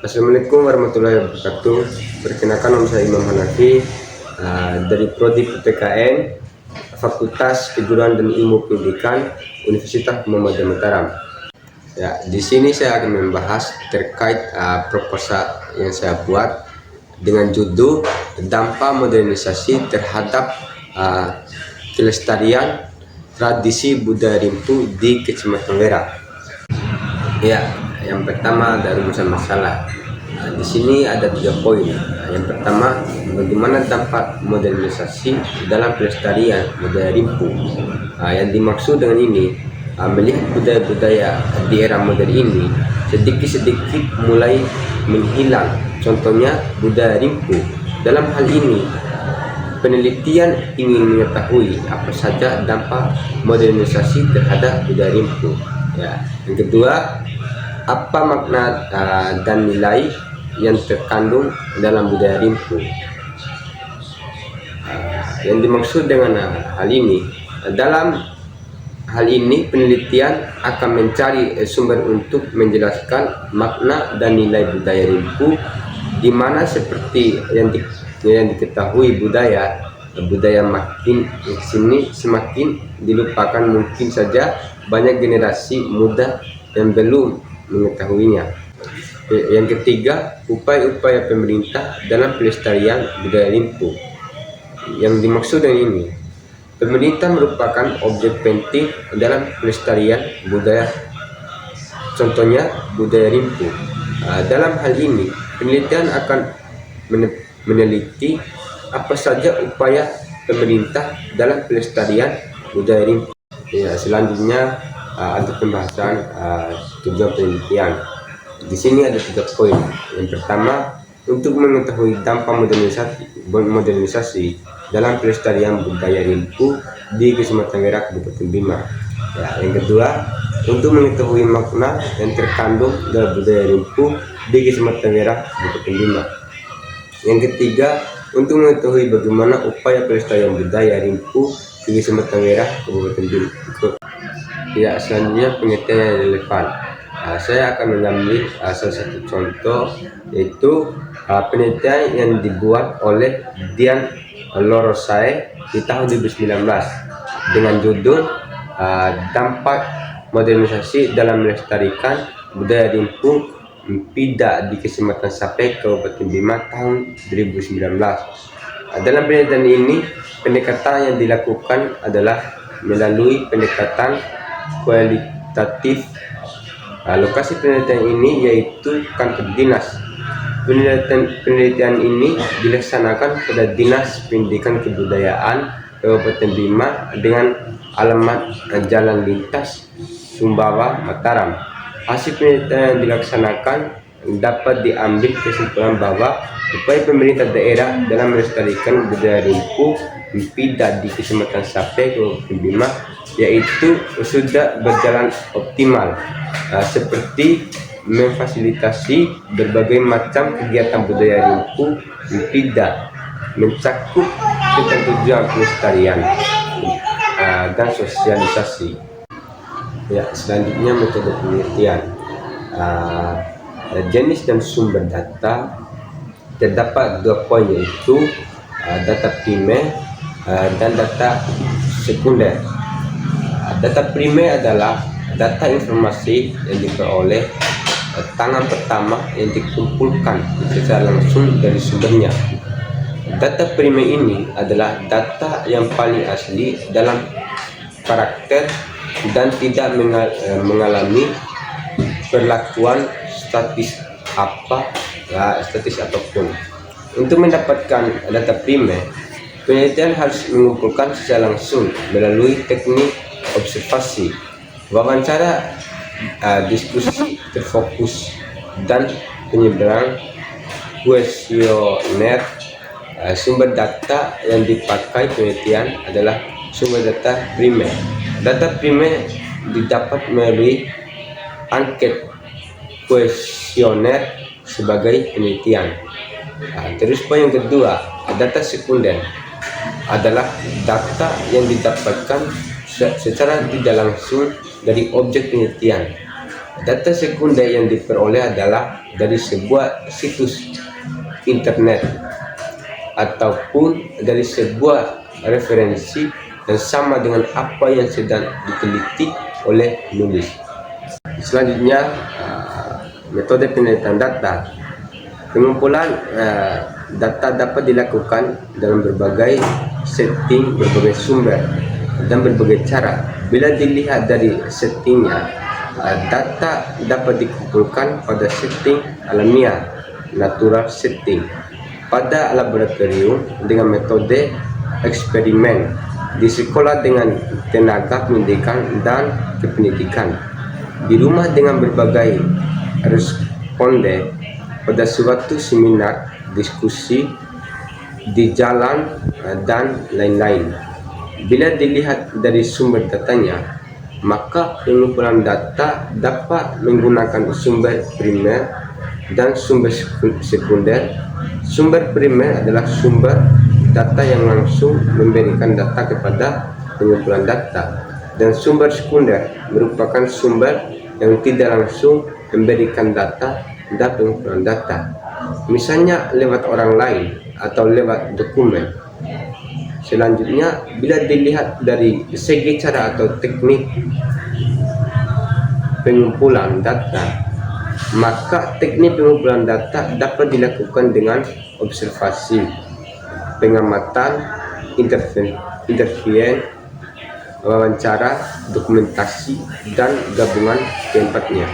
Assalamualaikum warahmatullahi wabarakatuh. Perkenalkan, nama saya Imam Hanafi dari Prodi PPKN Fakultas Keguruan dan Ilmu Pendidikan Universitas Muhammadiyah Mataram. Ya, di sini saya akan membahas terkait proposal yang saya buat dengan judul dampak modernisasi terhadap kelestarian tradisi budaya Rimpu di Kecamatan Wera. Ya, yang pertama ada rumusan masalah. Di sini ada 3 poin. Yang pertama, bagaimana dampak modernisasi dalam pelestarian budaya Rimpu. Yang dimaksud dengan ini, melihat budaya-budaya di era modern ini sedikit-sedikit mulai menghilang. Contohnya budaya Rimpu. Dalam hal ini, penelitian ingin mengetahui apa saja dampak modernisasi terhadap budaya Rimpu. Ya. Yang kedua, apa makna dan nilai yang terkandung dalam budaya Rimpu. Yang dimaksud dengan hal ini, dalam hal ini penelitian akan mencari sumber untuk menjelaskan makna dan nilai budaya Rimpu, di mana seperti yang diketahui budaya makin sini semakin dilupakan. Mungkin saja banyak generasi muda yang belum mengetahuinya. Yang ketiga, upaya-upaya pemerintah dalam pelestarian budaya Rimpu. Yang dimaksud dengan ini, pemerintah merupakan objek penting dalam pelestarian budaya, contohnya budaya Rimpu. Dalam hal ini, penelitian akan meneliti apa saja upaya pemerintah dalam pelestarian budaya Rimpu. Ya, selanjutnya untuk pembahasan tujuan penelitian. Di sini ada 3 poin. Yang pertama, untuk mengetahui dampak modernisasi dalam pelestarian budaya Rimpu di Kecamatan Wera, Kabupaten Bima. Ya, yang kedua, untuk mengetahui makna yang terkandung dalam budaya Rimpu di Kecamatan Wera, Kabupaten Bima. Yang ketiga, untuk mengetahui bagaimana upaya pelestarian budaya Rimpu di Kecamatan Wera, Kabupaten Bima. Ya, selanjutnya penelitian yang relevan. Saya akan mengambil salah satu contoh, yaitu penelitian yang dibuat oleh Dian Lorosae di tahun 2019 dengan judul dampak modernisasi dalam melestarikan budaya Rimpu Pida di Kecamatan Sape, Kabupaten Bima tahun 2019. Dalam penelitian ini, pendekatan yang dilakukan adalah melalui pendekatan kualitatif. Lokasi penelitian ini yaitu kantor dinas. Penelitian ini dilaksanakan pada Dinas Pendidikan Kebudayaan Kabupaten Bima dengan alamat Jalan Lintas Sumbawa, Mataram. Hasil penelitian yang dilaksanakan dapat diambil kesimpulan bahwa upaya pemerintah daerah dalam melestarikan budaya Rimpu Pida di Kecamatan Sape, Kabupaten Bima, yaitu sudah berjalan optimal, seperti memfasilitasi berbagai macam kegiatan budaya Rimpu Pida, mencakup tentang tujuan pelestarian dan sosialisasi. Ya, selanjutnya metode penelitian. Jenis dan sumber data. Terdapat 2 poin, yaitu data primer dan data sekunder. Data primer adalah data informasi yang diperoleh tangan pertama yang dikumpulkan secara langsung dari sumbernya. Data primer ini adalah data yang paling asli dalam karakter dan tidak mengalami perlakuan statis apapun. Untuk mendapatkan data primer, penelitian harus mengumpulkan secara langsung melalui teknik observasi, wawancara, diskusi terfokus, dan penyebaran kuesioner. Sumber data yang dipakai penelitian adalah sumber data primer. Data primer didapat melalui angket kuesioner sebagai penelitian. Terus poin yang kedua, data sekunder adalah data yang didapatkan secara tidak langsung dari objek penelitian. Data sekunder yang diperoleh adalah dari sebuah situs internet ataupun dari sebuah referensi yang sama dengan apa yang sedang diteliti oleh penulis. Selanjutnya, metode penelitian data. Pengumpulan data dapat dilakukan dalam berbagai setting, berbagai sumber, dan berbagai cara. Bila dilihat dari settingnya, data dapat dikumpulkan pada setting alamiah, natural setting, pada laboratorium dengan metode eksperimen, di sekolah dengan tenaga pendidikan dan kependidikan, di rumah dengan berbagai responden, pada suatu seminar, diskusi, di jalan, dan lain-lain. Bila dilihat dari sumber datanya, maka pengumpulan data dapat menggunakan sumber primer dan sumber sekunder. Sumber primer adalah sumber data yang langsung memberikan data kepada pengumpulan data, dan sumber sekunder merupakan sumber yang tidak langsung memberikan data dan pengumpulan data, misalnya lewat orang lain atau lewat dokumen. Selanjutnya, bila dilihat dari segi cara atau teknik pengumpulan data, maka teknik pengumpulan data dapat dilakukan dengan observasi, pengamatan, interview, wawancara, dokumentasi, dan gabungan keempatnya.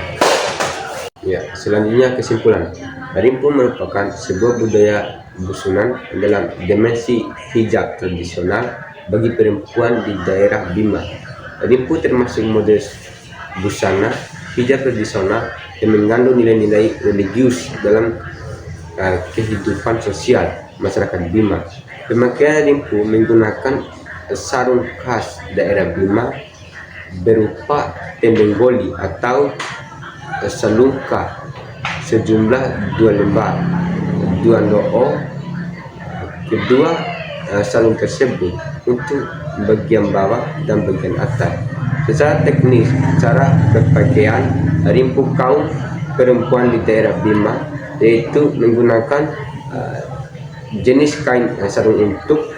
Ya, selanjutnya kesimpulan. Rimpu merupakan sebuah budaya busunan dalam dimensi hijab tradisional bagi perempuan di daerah Bima. Rimpu termasuk model busana hijab tradisional yang mengandung nilai-nilai religius dalam kehidupan sosial masyarakat Bima. Pemakaian rimpu menggunakan sarung khas daerah Bima berupa tendenggoli atau salungka sejumlah 2 lembar, 2 loo. Kedua sarung tersebut untuk bagian bawah dan bagian atas. Secara teknis, cara berpakaian rimpu kaum perempuan di daerah Bima yaitu menggunakan jenis kain sarung untuk